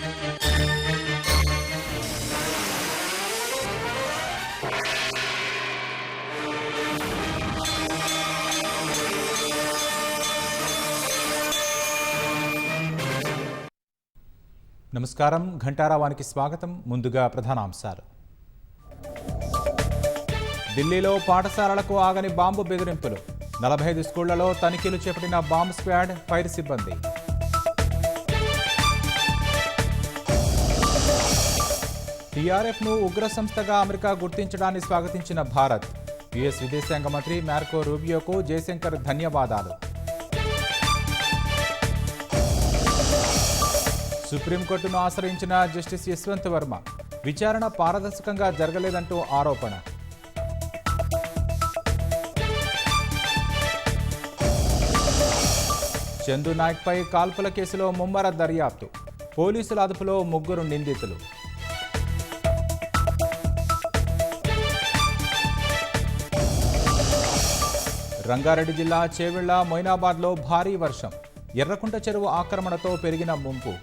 నమస్కారం, ఘంటారావానికి స్వాగతం. ముందుగా ప్రధానాంశాలు. ఢిల్లీలో పాఠశాలలకు ఆగని బాంబు బెదిరింపులు. 45 స్కూళ్లలో తనిఖీలు చేపట్టిన బాంబ్ స్క్వాడ్, ఫైర్ సిబ్బంది. టీఆర్ఎఫ్ను ఉగ్ర సంస్థగా అమెరికా గుర్తించడాన్ని స్వాగతించిన భారత్. యుఎస్ విదేశాంగ మంత్రి మార్కో రూబియోకు జయశంకర్ ధన్యవాదాలు. సుప్రీంకోర్టును ఆశ్రయించిన జస్టిస్ యశ్వంత్ వర్మ. విచారణ పారదర్శకంగా జరగలేదంటూ ఆరోపణ. చందు నాయక్పై కాల్పుల కేసులో ముమ్మర దర్యాప్తు. పోలీసుల అదుపులో 3 నిందితులు. రంగారెడ్డి జిల్లా చేవెళ్ల, మొయినాబాద్లో భారీ వర్షం. ఎర్రకుంట చెరువు ఆక్రమణతో పెరిగిన ముంపు.